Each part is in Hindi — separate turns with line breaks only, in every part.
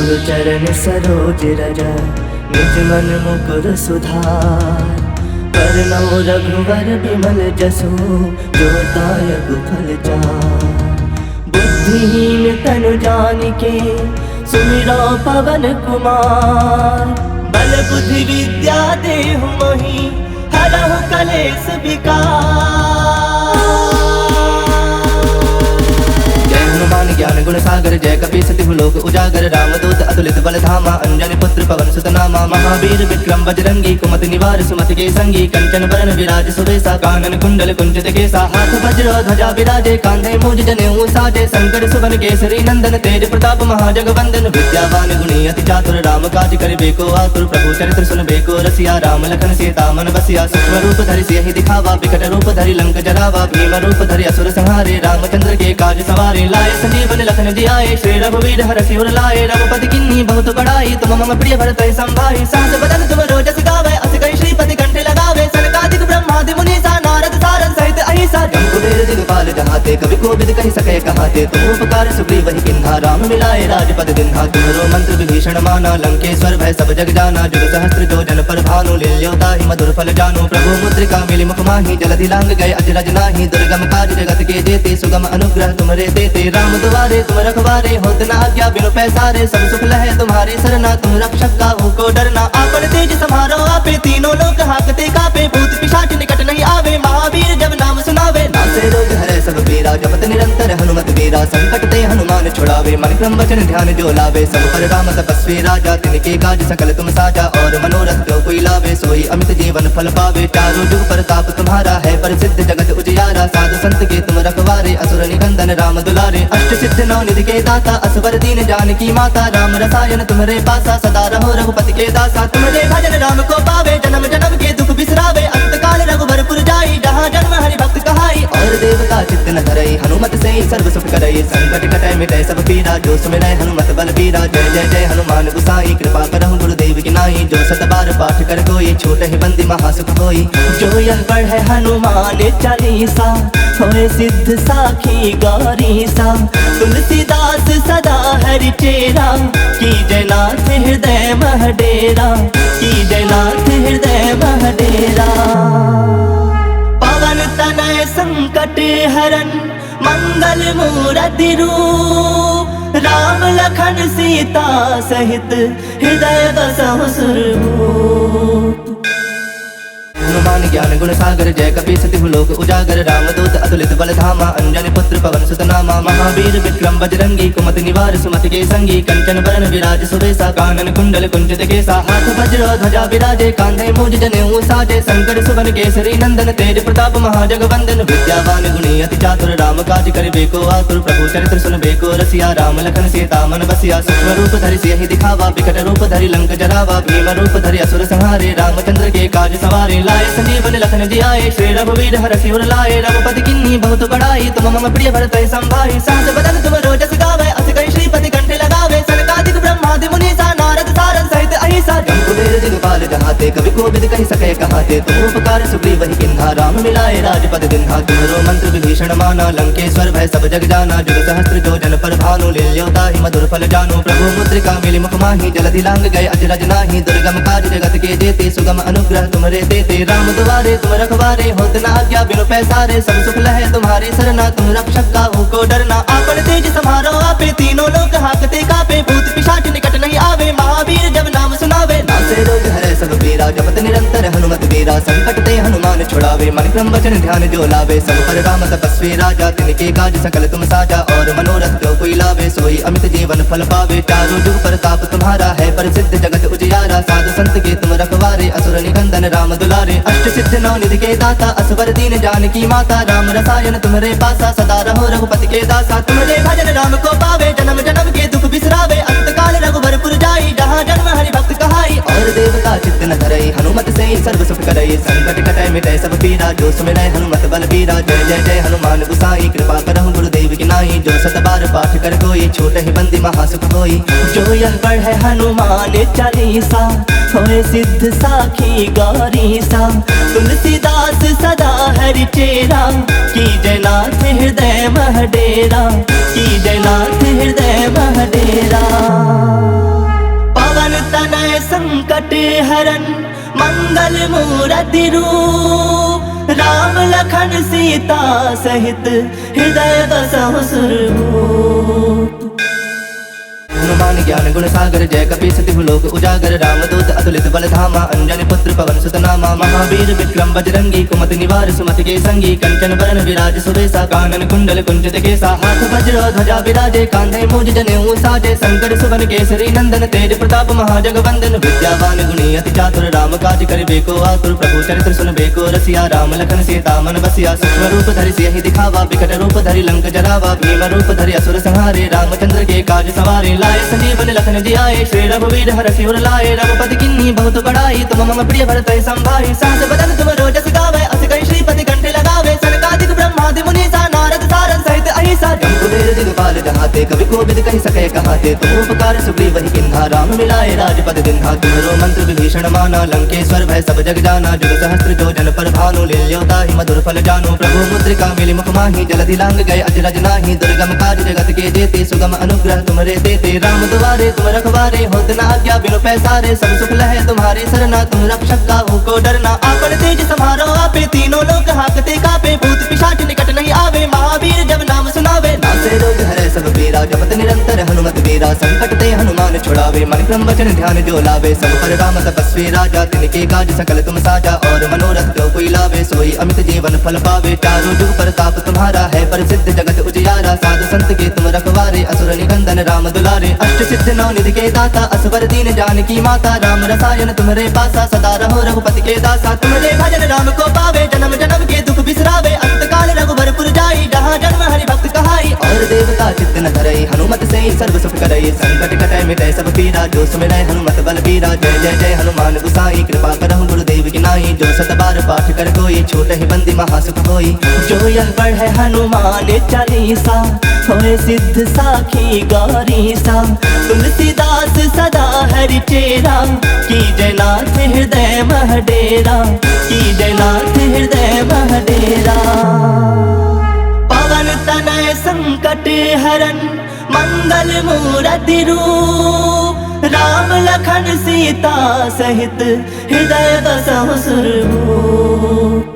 गुरु चरण सरोज रज निज मन मुकुर सुधार। वरनौ रघुवर बिमल जसु जो दायक फल चार। बुद्धिहीन तनु जानिके सुमिरौ पवन कुमार। बल बुद्धि विद्या देहु मोहि हरहु कलेश विकार। हनुमान ज्ञान गुण सागर जय कपी सतिहु लोक उजागर। रामदूत अतुलित बल धामा अंजनी पुत्र पवन सुत नामा। महावीर विक्रम बजरंगी कुमति निवार सुमति के संगी। कंचन बरन विराज सुबेसा कानन कुंडल कुंचित केसा। हाथ वज्र ध्वजा विराजे कांधे मूज जनेऊ साजे। शंकर सुवन केसरी नंदन तेज प्रताप महाजगवंदन। विद्यावान गुणी अति चातुर राम काज करिबे को आतुर। प्रभु चरित्र सुनबे को रसिया राम लखन सीता मन बसिया। सूक्ष्म रूप धरि सियहि दिखावा विकट रूप धरि लंक जरावा। भीम रूप धरि असुर संहारे रामचंद्र के काज सवारे। लाए संजीवन लखन जियाए श्री रघुवीर हरषि उर लाए। रघुपति किन्ही बहुत बड़ाई तुम मम प्रिय भरत संभाई। सहस बदन तुम रोजस गावे अस कहि श्रीपति कंठे लगावे। सनकादिक ब्रह्मादि मुनीसा नारद सारद सहित अहिसा। जम कुबेर दिगपाल जहाते कवि कोविद कहि सके कहाते। तुम उपकार सुग्रीव किन्हा राम मिलाए राजपद दिन्हा। तुम्हरो मंत्र विभीषण माना लंकेश्वर भय सब जग जाना। जुग सहस्त्र जो जन पर भानु लील्यो ताहि मधुर फल जानु। प्रभु मुद्रिका मिली मुख माहि जलधि लांग गए अजरज नाही। दुर्गम काज जगत के जेते सुगम अनुग्रह तुमरे देते। राम दुआरे तुम रखवारे होत न आज्ञा बिनु पैसारे। सब सुख लहे तुम्हारे सरना तुम रक्षक काहू को डरना। आपन तेज समारो आपे तीनों लोक हाकते कापे। भूत पिशाच निकट नहीं आवे महावीर जब नाम सुनावे। नासे रोग हरे सब पीरा जपत निरंतर हनुमत वीरा। संकट ते हनुमान छुड़ावे मन क्रम वचन ध्यान जो लावे। सब पर राम तपस्वी राजा तिनके काज सकल तुम साजा। और मनोरथ जो कोई लावे सोई अमित जीवन फल पावे। चारों जुग प्रताप तुम्हारा है प्रसिद्ध जगत उजियारा। साधु संत के तुम रखवारे असुर निकंदन राम दुलारे। अष्ट सिद्ध नौ निधि के दाता असवर दीन जानकी माता। राम रसायन तुम्हारे पासा सदा रहो रघुपति के दासा। तुम्हारे भजन राम को पावे जन्म जन्म के दुख बिसरावे। अंत काल रघुबरपुर जाई जहाँ जन्म हरि भक्त कहाई। और देवता चित्त न धरई हनुमत से सर्व सुख करई। संकट कटै मिटै सब पीरा जो सुमिरै हनुमत बल बीरा। जय जय जय हनुमान गुसाई कृपा करहु गुरुदेव की नाई। जो सत बार पाठ कर कोई छोट ही बंदी महासुख होई। जो यह पढ़े हनुमान चालीसा होए सिद्ध साखी गौरीसा। तुलसीदास सदा हरि चेरा की जयनाथ हृदय मह डेरा। की जयनाथ हृदय मह डेरा। पवन तनय संकट हरन मंगल मूरति रूप। राम लखन सीता सहित हृदय बसहु सुरभूप। हनुमान ज्ञान गुण सागर जय कपी सतिहु लोक उजागर। रामदूत अतुलित बल धामा अंजनी पुत्र पवन सुत नामा। महावीर विक्रम बजरंगी कुमति निवार सुमति के संगी। कंचन बरन विराज सुबेसा कानन कुंडल कुंचित केसा। हाथ वज्र ध्वजा विराजे कांधे मूज जनेऊ साजे। शंकर सुवन केसरी नंदन तेज प्रताप महाजगवंदन। विद्यावान गुणी अति चातुर राम काज करिबे को आतुर। प्रभु चरित्र सुनबे को रसिया राम लखन सीता मन बसिया। सूक्ष्म रूप धरि सियहि दिखावा विकट रूप धरि लंक जरावा। भीम रूप धरि असुर संहारे रामचंद्र के काज सवारे। लाए संजीवन लखन जियाए श्री रघुवीर हरषि उर लाए। रघुपति किन्ही बहुत बड़ाई तुम मम प्रिय भरत संभाई। सहस बदन तुम रोजस गावे अस कहि श्रीपति कंठे लगावे। सनकादिक ब्रह्मादि मुनीसा नारद सारद सहित अहिसा। जम कुबेर दिगपाल जहाते कवि कोविद कहि सके कहाते। तुम उपकार सुग्रीव किन्हा राम मिलाए राजपद दिन्हा। तुम्हरो मंत्र विभीषण माना लंकेश्वर भय सब जग जाना। जुग सहस्त्र जो जन पर भानु लील्यो ताहि मधुर फल जानु। प्रभु मुद्रिका मिली मुख माहि जलधि लांग गए अजरज नाही। दुर्गम काज जगत के जेते सुगम अनुग्रह तुमरे देते। राम दुआरे तुम रखवारे होत न आज्ञा बिनु पैसारे। सब सुख लहे तुम्हारे सरना तुम रक्षक काहू को डरना। आपन तेज समारो आपे तीनों लोक हाकते कापे। भूत पिशाच निकट नहीं आवे महावीर जब नाम सुनावे। नासे रोग हरे सब पीरा जपत निरंतर हनुमत वीरा। संकट ते हनुमान छुड़ावे मन क्रम वचन ध्यान जो लावे। सब पर राम तपस्वी राजा तिनके काज सकल तुम साजा। और मनोरथ जो कोई लावे सोई अमित जीवन फल पावे। चारों जुग प्रताप तुम्हारा है प्रसिद्ध जगत उजियारा। साधु संत के तुम रखवारे असुर निकंदन राम दुलारे। अष्ट सिद्ध नौ निधि के दाता असवर दीन जानकी माता। राम रसायन तुम्हारे पासा सदा रहो रघुपति के दासा। तुम्हारे भजन राम को पावे जन्म जन्म के दुख बिसरावे। अंत काल रघुबरपुर जाई जहाँ जन्म हरि भक्त कहाई। और देवता चित्त न धरई हनुमत से सर्व सुख करई। संकट कटै मिटै सब पीरा जो सुमिरै हनुमत बल बीरा। जय जय जय हनुमान गुसाई कृपा करहु गुरुदेव की नाई। जो सत बार पाठ कर कोई छोट ही बंदी महासुख होई। जो यह पढ़े हनुमान चालीसा होए सिद्ध साखी गौरीसा। तुलसीदास सदा हरि चेरा की जयनाथ हृदय मह डेरा। की जयनाथ हृदय मह डेरा। मंगल मूरति रूप राम लखन सीता सहित हृदय बसहु सुरभूप। हनुमान ज्ञान गुण सागर जय कपी सतिहु लोक उजागर रामदूत अतुलित बल धामा अंजनी पुत्र पवन सुत नामा महावीर विक्रम बजरंगी कुमति निवार सुमति के संगी कंचन बरन विराज सुबेसा कानन कुंडल कुंचित केसा हाथ वज्र ध्वजा विराजे कांधे मूज जनेऊ साजे शंकर सुवन केसरी नंदन तेज प्रताप महाजगवंदन विद्यावान गुणी अति चातुर राम काज करिबे को आतुर प्रभु चरित्र सुनबे को रसिया राम लखन सीता मन बसिया सूक्ष्म रूप धरि सियहि दिखावा विकट रूप धरि लंक जरावा भीम रूप धरि असुर संहारे रामचंद्र के काज सवारे लाए संजीवन लखन जियाए श्री रघुवीर हर सिर लाए रघुपति किन्नी बहुत बड़ाई तुम मम प्रिय भरत संभाई सहस बदन तुम रोजस गावे अस कहि श्रीपति कंठे लगावे सनकादिक ब्रह्मादि मुनीसा नारद सारद सहित अहिसा जम्बुवीर दिगपाल जहाते कवि कोविद कहि सके कहाते तुम उपकार सुग्रीव वही किन्हा राम मिलाए राजपद दिन्हा तुम्हारो मंत्र विभीषण माना लंकेश्वर भय सब जग जाना जुग सहस्त्र जो जन पर भानु लील्योता ही मधुर फल जानो प्रभु मुद्रिका मिली मुख माही जलधि लांग गए अजरज नाही दुर्गम काज जगत के जेते सुगम अनुग्रह तुम्हारे देते राम दुआरे तुम रखवारे होत न आज्ञा बिनु पैसारे सब सुख लहे तुम्हारी सरना तुम रक्षक काहू को डरना आपन तेज समारो आपे तीनों लोग हाकते कापे भूत पिशाच निकट नहीं आवे महावीर जब नाम सुनावे नासे रोग हरे सब पीरा जपत निरंतर हनुमत वीरा संकट ते हनुमान छुड़ावे मन क्रम वचन ध्यान जो लावे सब पर राम तपस्वी राजा तिनके काज सकल तुम साजा और मनोरथ जो कोई लावे सोई अमित जीवन फल पावे चारों जुग प्रताप तुम्हारा है प्रसिद्ध जगत उजियारा साधु संत के तुम रखवारे असुर निकंदन राम दुलारे अष्ट सिद्ध नौ निधि के दाता असवर दीन जानकी माता राम रसायन तुम्हारे पासा सदा रहो रघुपति के दासा तुम्हारे भजन राम को पावे जन्म जन्म के दुख बिसरावे अंत काल रघुबरपुर जाई जहाँ जन्म हरि भक्त कहाई और देवता चित्त न धरई हनुमत से ही सर्व सुख करई संकट कटै मिटै सब पीरा जो सुमिरै हनुमत बल बीरा जय जय जय हनुमान गुसाई कृपा करहु गुरुदेव की नाई जो सत बार पाठ कर कोई छोट ही बंदी महासुख होई जो यह पढ़े हनुमान चालीसा होए सिद्ध साखी गौरी सा तुलसीदास सदा हरि चेरा की जयनाथ हृदय महडेरा की जयनाथ हृदय महडेरा पवन तनय संकट हरन मंगल मूरति रूप राम लखन सीता सहित हृदय बसहु सुरभूप।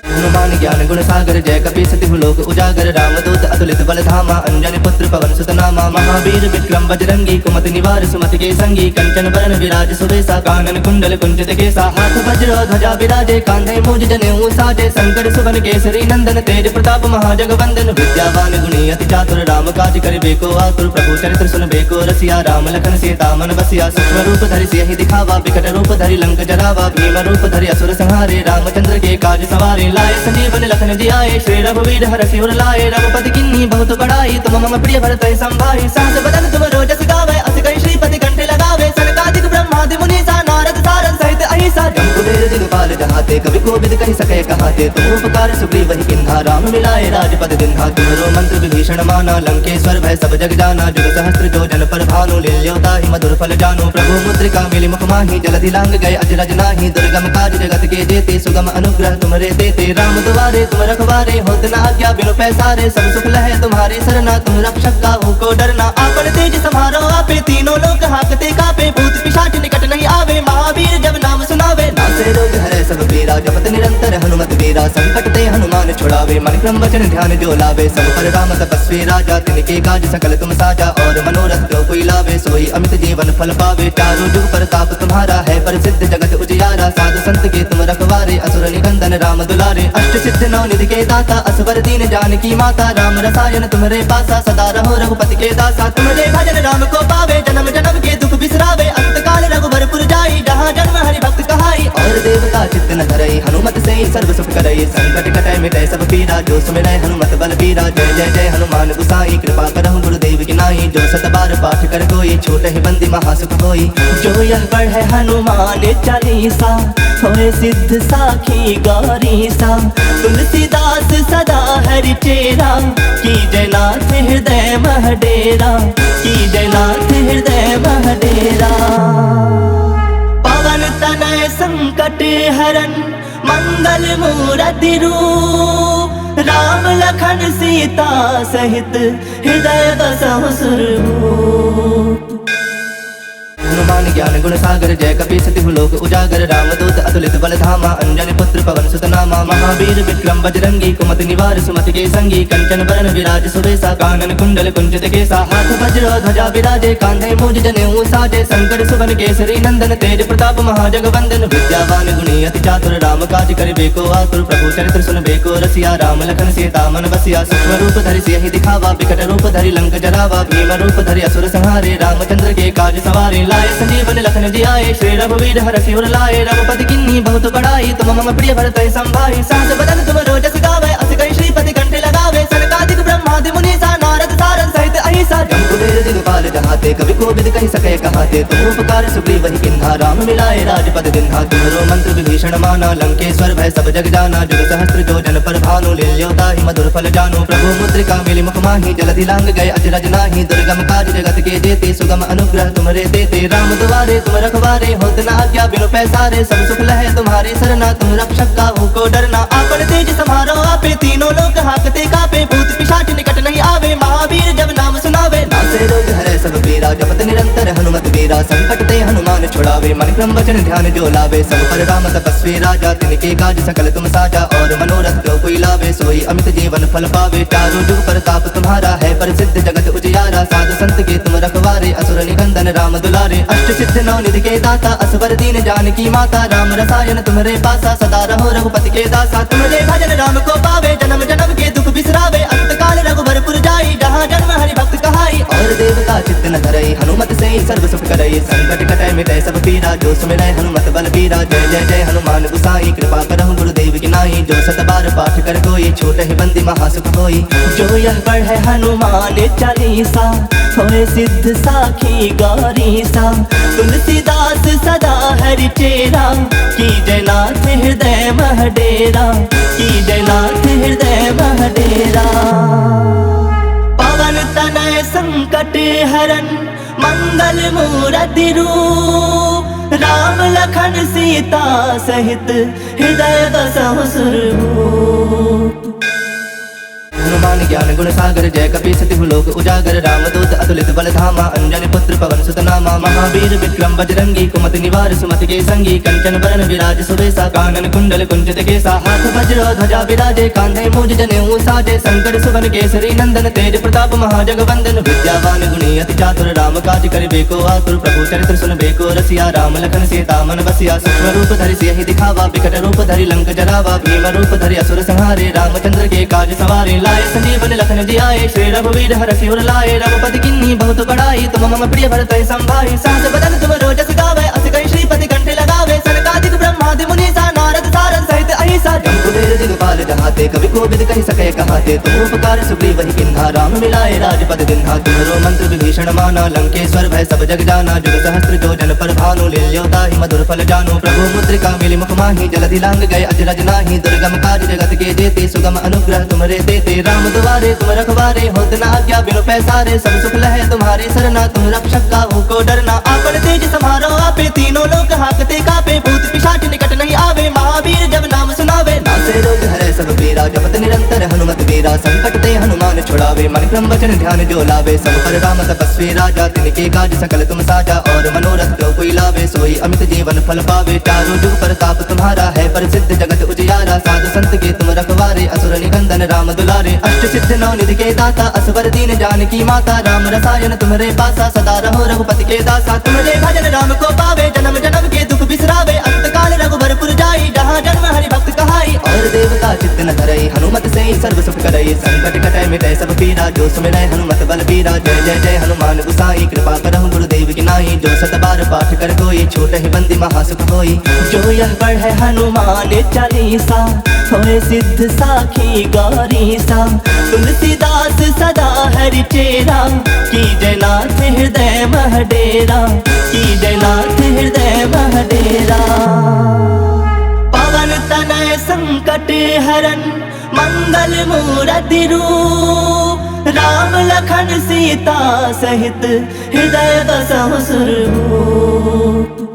हनुमान ज्ञान गुण सागर जय कपी सतिहु लोक उजागर रामदूत अतुलित बल धामा अंजनी पुत्र पवन सुत नामा महावीर विक्रम बजरंगी कुमति निवार सुमति के संगी कंचन बरन विराज सुबेसा कानन कुंडल कुंचित केसा हाथ वज्र ध्वजा विराजे कांधे मूज जनेऊ साजे शंकर सुवन केसरी नंदन तेज प्रताप महाजगवंदन विद्यावान गुणी अति चातुर राम काज करिबे को आतुर प्रभु चरित्र सुनबे को रसिया राम लखन सीता मन बसिया सूक्ष्म रूप धरि सियहि दिखावा विकट रूप धरि लंक जरावा भीम रूप धरि असुर संहारे रामचंद्र के काज सवारे लाए संजीवन लखन जियाए श्री रघुवीर हर सिर लाए रघुपति किन्नी बहुत बड़ाई तुम मम प्रिय भरत संभाई सहस बदन तुम रोजस गावे अस कहि श्रीपति कंठे लगावे सनकादिक ब्रह्मादि मुनीसा नारद सारद सहित अहिसा जम्बुवीर दिगपाल जहाते कवि कोविद कहि सके कहाते तुम उपकार सुग्रीव वही किन्हा राम मिलाए राजपद दिन्हा तुम्हारो मंत्र विभीषण माना लंकेश्वर भय सब जग जाना जुग सहस्त्र जो जन पर भानु लील्योता ही मधुर फल जानो प्रभु मुद्रिका मिली मुख माही जलधि लांग गए अजरज नाही दुर्गम काज जगत के जेते सुगम अनुग्रह तुम्हारे देते राम दुआरे तुम रखवारे होत न आज्ञा बिनु पैसारे सब सुख लहे तुम्हारी सरना तुम रक्षक काहू को डरना आपन तेज समारो आपे तीनों लोग हाकते कापे भूत पिशाच निकट नहीं आवे महावीर जब नाम सुनावे नासे रोग हरे सब पीरा जपत निरंतर हनुमत वीरा संकट ते हनुमान छुड़ावे मन क्रम वचन ध्यान जो लावे सब पर राम तपस्वी राजा तिनके काज सकल तुम साजा और मनोरथ जो कोई लावे सोई अमित जीवन फल पावे चारों जुग प्रताप तुम्हारा है प्रसिद्ध जगत उजियारा साधु संत के तुम रखवारे असुर निकंदन राम दुलारे अष्ट सिद्ध नौ निधि के दाता असवर दीन जानकी माता राम रसायन तुम्हारे पासा सदा रहो रघुपति के दासा तुम्हारे भजन राम को पावे जन्म जन्म के दुख बिसरावे अंत काल रघुबरपुर जाई जहाँ जन्म हरि भक्त कहाई और देवता चित्त न धरई हनुमत से ही सर्व सुख करई संकट कटै मिटै सब पीरा जो सुमिरै हनुमत बल बीरा जय जय जय हनुमान गुसाई कृपा करहु गुरुदेव की नाई जो सत बार पाठ कर कोई छोट ही बंदी महासुख होई जो यह पढ़े हनुमान चालीसा होए सिद्ध साखी गौरी सा तुलसीदास सदा हरि चेरा की जयनाथ हृदय महडेरा की जयनाथ हृदय महडेरा पवन तनय संकट हरन मंगल मूरति रूप राम लखन सीता सहित हृदय बसहु सुरभूप। हनुमान ज्ञान गुण सागर जय कपी सति लोक उजागर रामदूत अतुलित बल धामा अंजनी पुत्र पवन सुत नामा महावीर विक्रम बजरंगी कुमति निवार सुमति के संगी कंचन बरन विराज सुबेसा कानन कुंडल कुंचित केसा हाथ वज्र ध्वजा विराजे कांधे मूज जनेऊ साजे शंकर सुवन केसरी नंदन तेज प्रताप महाजगवंदन विद्यावान गुणी अति चातुर राम काज करिबे को आतुर प्रभु चरित्र सुनबे को रसिया राम लखन सीता मन बसिया सूक्ष्म रूप धरि सियहि दिखावा विकट रूप धरि लंक जरावा भीम रूप धरि असुर संहारे रामचंद्र के काज सवारे लाए संजीवन लखन जियाए श्री रघुवीर हरषि उर लाए रघुपति किन्ही बहुत बड़ाई तुम मम प्रिय भरत संभाई सहस बदन तुम रोजस गावे अस कहि श्रीपति कंठ लगावे सनकादिक ब्रह्मादि मुनीसा नारद सारद सहित अहिसा जम्बुवीर दिगपाल जहाते कवि कोविद कहि सके कहाते तुम उपकार सुग्रीव वही किन्हा राम मिलाए राजपद दिन्हा तुम्हारो मंत्र विभीषण माना लंकेश्वर भय सब जग जाना जुग सहस्त्र जो जन पर भानु लील्योता ही मधुर फल जानो प्रभु मुद्रिका मिली मुख माही जलधि लांग गए अजरज नाही दुर्गम काज जगत के जेते सुगम अनुग्रह तुम्हारे देते राम दुआरे तुम रखवारे होत न आज्ञा बिनु पैसारे सब सुख लहे तुम्हारी सरना तुम रक्षक काहू को डरना आपन तेज समारो आपे तीनों लोक हाकते कापे भूत पिशाच निकट नहीं आवे महावीर जब नाम सुनावे नासे रोग हरे सब पीरा जपत निरंतर हनुमत वीरा संकट ते हनुमान छुड़ावे मन क्रम वचन ध्यान जो लावे सब पर राम तपस्वी राजा तिनके काज सकल तुम साजा और मनोरथ जो कोई लावे सोई अमित जीवन फल पावे चारों जुग प्रताप तुम्हारा है प्रसिद्ध जगत उजियारा साधु संत के तुम रखवारे असुर निकंदन राम दुलारे अष्ट सिद्ध नौ निधि के दाता असवर दीन जानकी माता राम रसायन तुम्हारे पासा सदा रहो रघुपति के दासा तुम्हारे भजन राम को पावे जन्म जन्म के दुख बिसरावे अंत काल रघुबरपुर जाई जहाँ जन्म हरि भक्त कहाई और देवता चित्त न धरई हनुमत से ही सर्व सुख करई संकट कटै मिटै सब पीरा जो सुमिरै हनुमत बल बीरा जय जय जय हनुमान गुसाई कृपा करहु गुरुदेव की नाई जो सत बार पाठ कर कोई छोट ही बंदी महासुख होई जो यह पढ़े हनुमान चालीसा होए सिद्ध साखी गौरीसा तुलसीदास सदा हरि चेरा की जयनाथ हृदय मह डेरा की जयनाथ हृदय मह डेरा पवन तनय संकट हरन मंगल मूरति रूप राम लखन सीता सहित हृदय बसहु सुरभूप हनुमान ज्ञान गुण सागर जय कपी सति लोक उजागर रामदूत अतुलित बल धामा अंजनी पुत्र पवन सुत नामा महावीर विक्रम बजरंगी कुमति निवार सुमति के संगी कंचन बरन विराज सुबेसा कानन कुंडल कुंचित केसा हाथ वज्र ध्वजा विराजे कांधे मूज जनेऊ साजे शंकर सुवन केसरी नंदन तेज प्रताप महाजगवंदन विद्यावान गुणी अति चातुर राम काज करिबे को आतुर प्रभु चरित्र सुनबे को रसिया राम लखन सीता मन बसिया सूक्ष्म रूप धरि सियहि दिखावा विकट रूप धरि लंक जरावा भीम रूप धरि असुर संहारे रामचंद्र के काज सवारे लाए संजीवन लखन जियाए श्री रघुवीर हरषि उर लाए रघुपति किन्ही बहुत बड़ाई तुम मम प्रिय भरत संभाई सहस बदन तुम रोजस गावे अस कहि श्रीपति कंठ लगावे सनकादिक ब्रह्मादि मुनीसा नारद सारद सहित अहिसा जम्बुवीर दिगपाल जहाते कवि कोविद कहि सके कहाते तुम उपकार सुग्रीव वही किन्हा राम मिलाए राजपद दिन्हा तुम्हारो मंत्र विभीषण माना लंकेश्वर भय सब जग जाना जुग सहस्त्र जो जन पर भानु लील्योता ही मधुर फल जानो प्रभु मुद्रिका मिली मुख माही जलधि लांग गए अजरज नाही दुर्गम काज जगत के जेते सुगम अनुग्रह तुम्हारे देते राम दुआरे तुम रखवारे होत न आज्ञा बिनु पैसारे सब सुख लहे तुम्हारी सरना तुम रक्षक काहू को डरना आपन तेज समारो आपे तीनों लोक हाकते कापे भूत पिशाच निकट नहीं आवे महावीर जब नाम सुनावे नासे रोग हरे सब पीरा जपत निरंतर हनुमत वीरा संकट ते हनुमान छुड़ावे मन क्रम वचन ध्यान जो लावे सब पर राम तपस्वी राजा तिनके काज सकल तुम साजा और मनोरथ जो कोई लावे सोई अमित जीवन फल पावे चारों जुग प्रताप तुम्हारा है प्रसिद्ध जगत उजियारा साधु संत के तुम रखवारे असुर निकंदन राम दुलारे अष्ट सिद्ध नौ निधि के दाता असवर दीन जानकी माता राम रसायन तुम्हारे पासा सदा रहो रघुपति के दासा तुम्हारे भजन राम को पावे जन्म जन्म के दुख बिसरावे अंत काल रघुबरपुर जाई जहाँ जन्म हरि भक्त कहाई और देवता चित्त न धरई हनुमत से ही सर्व सुख करई संकट कटै मिटै सब पीरा जो सुमिरै हनुमत बल बीरा जय जय जय हनुमान गुसाई कृपा करहु गुरुदेव की नाई जो सत बार पाठ कर कोई छोट ही बंदी महासुख होई जो यह पढ़े हनुमान चालीसा होए सिद्ध साखी गौरीसा तुलसीदास सदा हरि चेरा की जयनाथ हृदय मह डेरा की जयनाथ हृदय मह डेरा पवन तनय संकट हरन मंगल मूरति रूप राम लखन सीता सहित हृदय बसहु सुरभूप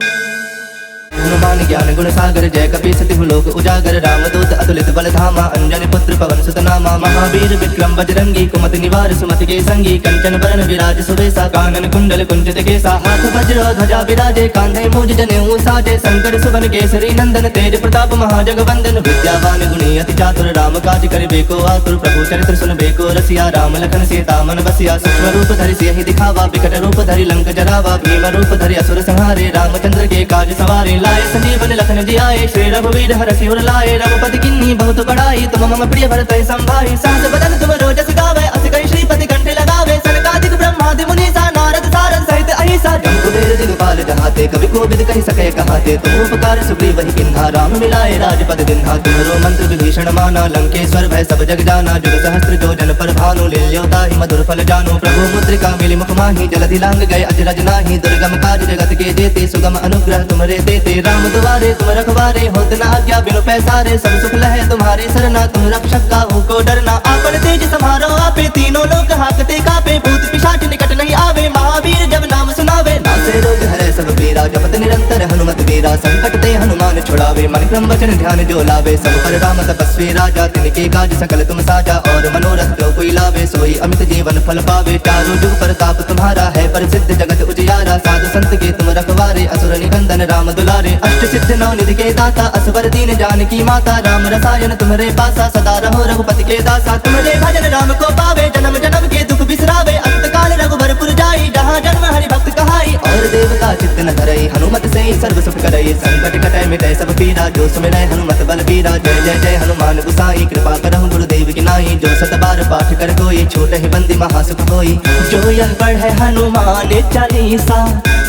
हनुमान ज्ञान गुण सागर जय कपीस तिहु लोक उजागर रामदूत अतुलित बल धामा अंजनी पुत्र पवन सुत नामा महावीर विक्रम बजरंगी कुमति निवार सुमति के संगी कंचन बरन विराज सुबेसा कानन कुंडल कुंचित केसा हाथ वज्र ध्वजा विराजे कांधे मूज जनेऊ साजे शंकर सुवन केसरी नंदन तेज प्रताप महाजगवंदन विद्यावान गुणी अति चातुर राम काज करिबे को आतुर प्रभु चरित्र सुनबे को रसिया राम लखन सीता मन बसिया सूक्ष्म रूप धरि सियहि दिखावा विकट रूप धरि लंक जरावा भीम रूप धरि असुर संहारे रामचंद्र के काज सवारे लाए संजीवन लखन जियाए श्री रघुवीर हरषि उर लाए रघुपति किन्नी बहुत बड़ाई तुम मम प्रिय भरत संभाई सहस बदन तुम रोजस गावे अस कई श्रीपति कंठे लगावे सनकादिक ब्रह्मादि मुनीसा नारद सारद सहित अहिसा जम कुबेर दिगपाल जहाते कवि कोविद कहि सके कहाते तुम उपकार सुग्रीव वही किन्हा राम मिलाए राजपद दिन्हा तुम्हारो मंत्र विभीषण माना लंकेश्वर भय सब जग जाना जुग सहस्त्र जो जन पर भानु लील्योता ही मधुर फल जानो प्रभु मुद्रिका मिली मुख माही जलधि लांग गए अजरज नाही दुर्गम काज जगत के जेते सुगम अनुग्रह तुम्हारे देते राम दुआरे तुम रखवारे होत न आज्ञा बिनु पैसारे सब सुख लहे तुम्हारी सरना तुम रक्षक काहू को डरना आपन तेज समारो आपे तीनों लोक हाकते कापे भूत पिशाच निकट नहीं आवे महावीर जब नाम सुनावे नासे रोग हरे सब पीरा जपत निरंतर हनुमत वीरा संकट ते हनुमान छुड़ावे मन क्रम वचन ध्यान जो लावे सब पर राम तपस्वी राजा तिनके काज सकल तुम साजा और मनोरथ जो कोई लावे सोई अमित जीवन फल पावे चारों जुग प्रताप तुम्हारा है प्रसिद्ध जगत उजियारा साधु संत के तुम रखवारे असुर निकंदन राम दुलारे अष्ट सिद्ध नौ निधि के दाता असवर दीन जानकी माता राम रसायन तुम्हारे पासा सदा रहो रघुपति के दासा तुम्हारे भजन राम को पावे जन्म जन्म के दुख बिसरावे अंत काल रघुबरपुर जाई जहाँ जन्म हरि भक्त कहाई और देवता चित्त न धरई हनुमत से सर्व सुख करई संकट कटै मिटै सब पीरा जो सुमिरै हनुमत बल बीरा जय जय जय हनुमान गुसाई कृपा करहु गुरुदेव की नाई जो सत बार पाठ कर कोई छोट ही बंदी महासुख होई जो यह पढ़े हनुमान चालीसा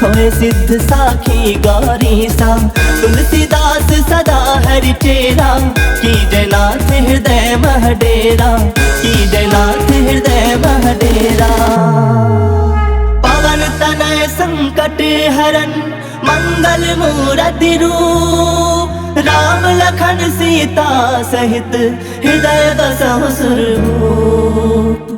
होए सिद्ध साखी गौरी सा तुलसीदास सदा हरि चेरा की जयनाथ हृदय मह डेरा की जयनाथ हृदय मह डेरा पवन तनय संकट हरन मंगल मूरति रूप राम लखन सीता सहित हृदय बसहु सुरभूप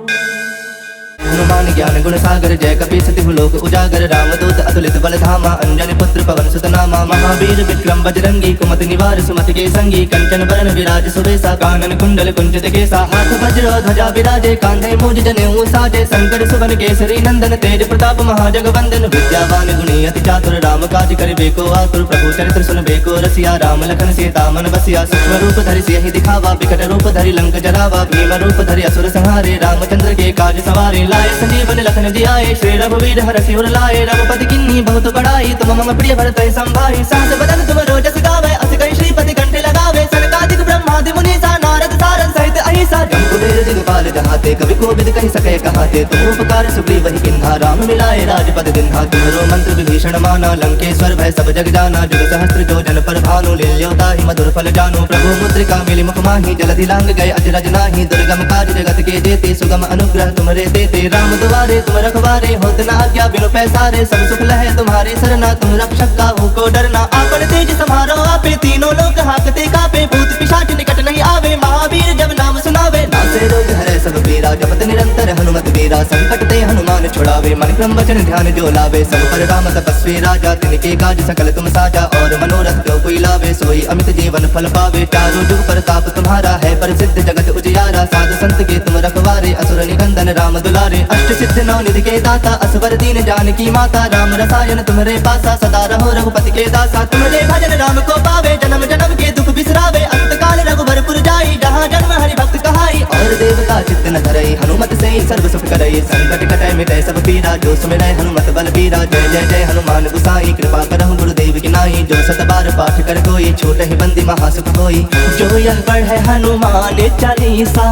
हनुमान ज्ञान गुण सागर जय कपीस तिहु लोक उजागर रामदूत अतुलित बल धामा अंजनी पुत्र पवन सुत नामा महावीर विक्रम बजरंगी कुमति निवार सुमति के संगी कंचन बरन विराज सुबेसा कानन कुंडल कुंचित केसा हाथ वज्र ध्वजा विराजे कांधे मूज जनेऊ साजे शंकर सुवन केसरी नंदन तेज प्रताप महाजगवंदन विद्यावान गुणी अति चातुर राम काज करिबे को आतुर प्रभु चरित्र सुनबे को रसिया राम लखन सीता मन बसिया सूक्ष्म रूप धरि सियहि दिखावा विकट रूप धरि लंक जरावा भीम रूप धरि असुर संहारे रामचंद्र के काज सवारे लाए संजीवन लखन जियाए श्री रघुवीर हरषि उर लाए रघुपति किन्नी बहुत बड़ाई तुम मम प्रिय भरत संभाई सहस बदन तुम रोजस गावे अस कई श्रीपति कंठे लगावे सनकादिक ब्रह्मादि मुनीसा नारद सारद सहित अहिसा जम कुबेर दिगपाल जहाते कवि कोविद कहि सके कहाते तुम उपकार सुग्रीव वही किन्हा राम मिलाए राजपद दिन्हा तुम्हारो मंत्र विभीषण माना लंकेश्वर भय सब जग जाना जुग सहस्त्र जो जन पर भानु लील्योता ही मधुर फल जानो प्रभु मुद्रिका मिली मुख माही जलधि लांग गए अजरज नाही दुर्गम काज जगत के जेते सुगम अनुग्रह तुम्हारे देते राम दुआरे तुम रखवारे होत न आज्ञा बिनु पैसारे सब सुख लहे तुम्हारे सरना तुम रक्षक काहू को डरना आपन तेज समारो आपे तीनों लोक हाकते कापे भूत पिशाच निकट नहीं आवे महावीर जब नाम सुनावे नासे रोग हरे सब पीरा जपत निरंतर हनुमत वीरा संकट ते हनुमान छुड़ावे मन क्रम वचन ध्यान जो लावे सब पर राम तपस्वी राजा तिनके काज सकल तुम साजा और मनोरथ जो कोई लावे सोई अमित जीवन फल पावे चारों जुग प्रताप तुम्हारा है प्रसिद्ध जगत उजियारा साधु संत के तुम रखवारे असुर निकंदन राम दुलारे अष्ट सिद्ध नौ निधि के दाता असवर दीन जानकी माता राम रसायन तुम्हारे पासा सदा रहो रघुपति के दासा तुम्हारे भजन राम को पावे जन्म जन्म के दुख बिसरावे अंत काल रघुबरपुर जाई जहाँ जन्म हरि भक्त कहाई और देवता चित्त न धरई हनुमत से सर्व सुख करई संकट कटै मिटै सब पीरा जो सुमिरै हनुमत बल बीरा जय जय जय हनुमान गुसाई कृपा करहु गुरुदेव की नाई जो सत बार पाठ कर कोई छोट ही बंदी महासुख होई जो यह पढ़े हनुमान चालीसा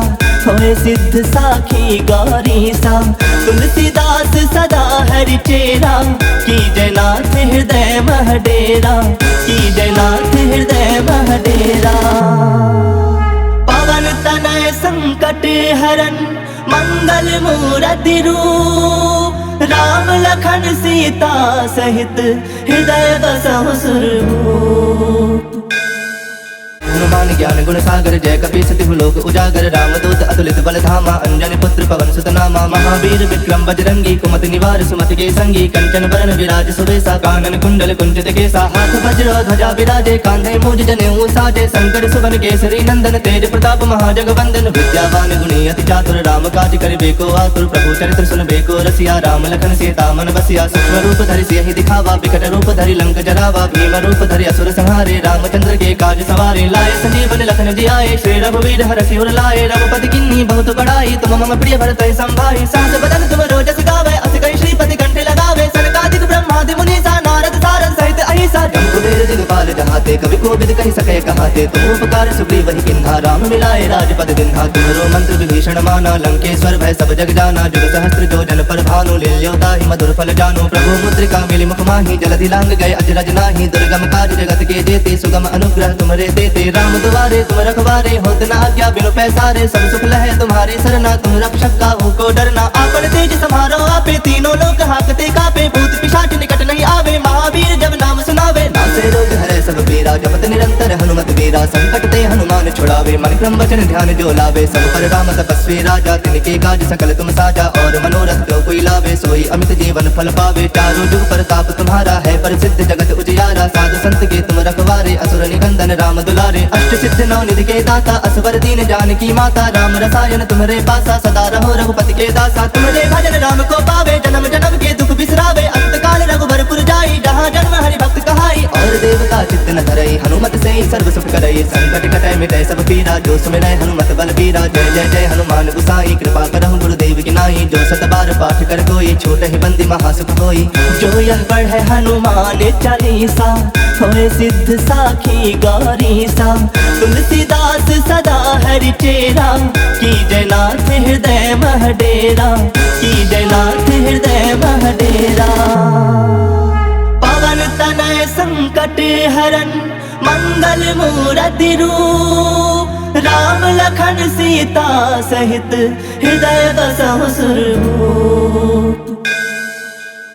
होए सिद्ध साखी गौरी सा तुलसीदास सदा हरि चेरा की जयनाथ हृदय मह डेरा की जयनाथ हृदय मह डेरा पवन तनय संकट हरन मंगल मूरति रूप राम लखन सीता सहित हृदय बसहु सुरभूप हनुमान ज्ञान गुण सागर, जय कपीस तिहु लोक उजागर। रामदूत अतुलित बल धामा, अंजनी पुत्र पवन सुत नामा। महावीर विक्रम बजरंगी, कुमति निवार सुमति के संगी। कंचन बरन विराज सुबेसा, कानन कुंडल कुंचित केसा। हाथ वज्र ध्वजा विराजे, कांधे मूज जनेऊ साजे। शंकर सुवन केसरी नंदन, तेज प्रताप महाजगवंदन। विद्यावान गुणी अति चातुर, राम काज करिबे को आतुर। प्रभु चरित्र सुनबे को रसिया, राम लखन सीता मन बसिया। सूक्ष्म रूप धरि सियहि दिखावा, विकट रूप धरि लंक जरावा। भीम रूप धरि असुर संहारे, रामचंद्र के काज सवारे। लाए संजीवन लखन जियाए, श्री रघुवीर हरषि उर लाए। रघुपति किन्नी बहुत बड़ाई, तुम मम प्रिय भरतहि संभाई। सहस बदन तुम रोजस गावे, अस कहि श्रीपति कंठ लगावे। सनकादिक ब्रह्मादि मुनीसा, नारद सारद सहित अहिसा। जम्बुवीर दिगपाल जहाते, कवि कोविद कहि सके कहाते। तुम उपकार सुग्रीवहि किन्हा, राम मिलाए राजपद दिन्हा। तुम्हरो मंत्र विभीषण माना, लंकेश्वर भय सब जग जाना। जुग सहस्त्र जो जन पर भानु, लील्यो ताहि मधुर फल जानु। प्रभु मुद्रिका मिली मुख माहि, जलधि लांग गए अजरज नाही। दुर्गम काज जगत के जेते, सुगम अनुग्रह तुम्हारे देते। राम दुआरे तुम रखवारे, होत न आज्ञा बिनु पैसारे। सब सुख लहे तुम्हारे सरना, तुम रक्षक काहू को डरना। आपन तेज समारो आपे, तीनों लोक हाकते कापे। भूत पिशाच निकट नहीं आवे, महावीर जब नाम सुनावे। नासे रोग हरे सब पीरा, जपत निरंतर हनुमत वीरा। संकट ते हनुमान छुड़ावे, मन क्रम वचन ध्यान जो लावे। सब पर राम तपस्वी राजा, तिनके काज सकल तुम साजा। और मनोरथ जो कोई लावे, सोई अमित जीवन फल पावे। चारों जुग प्रताप तुम्हारा है, प्रसिद्ध जगत उजियारा। साधु संत के तुम रखवारे, असुर निकंदन राम दुलारे। अष्ट सिद्ध नौ निधि के दाता, असवर दीन जानकी माता। राम रसायन तुम्हारे पासा, सदा रहो रघुपति के दासा। तुम्हारे भजन राम को पावे, जन्म जन्म के दुख बिसरावे। अंत काल रघुबरपुर जाई, जहाँ जन्म हरि भक्त कहाई। और देवता चित्त न धरई, हनुमत से सर्व सुख करई। संकट कटै मिटै सब पीरा, जो सुमिरै हनुमत बलबीरा। जय जय जय हनुमान गोसाई, कृपा करहु गुरुदेव की नाई। जो सत बार पाठ कर कोई, छूटहि बंदी महासुख होई। जो यह पढ़े हनुमान चालीसा, होए सिद्ध साखी गौरीसा। तुलसीदास सदा हरि चेरा, कीजय नाथ हृदय मह डेरा। कीजय नाथ हृदय मह डेरा। पवन तनय संकट हरन, मंगल मूरति रूप। राम लखन सीता सहित, हृदय बसहु सुरभूप।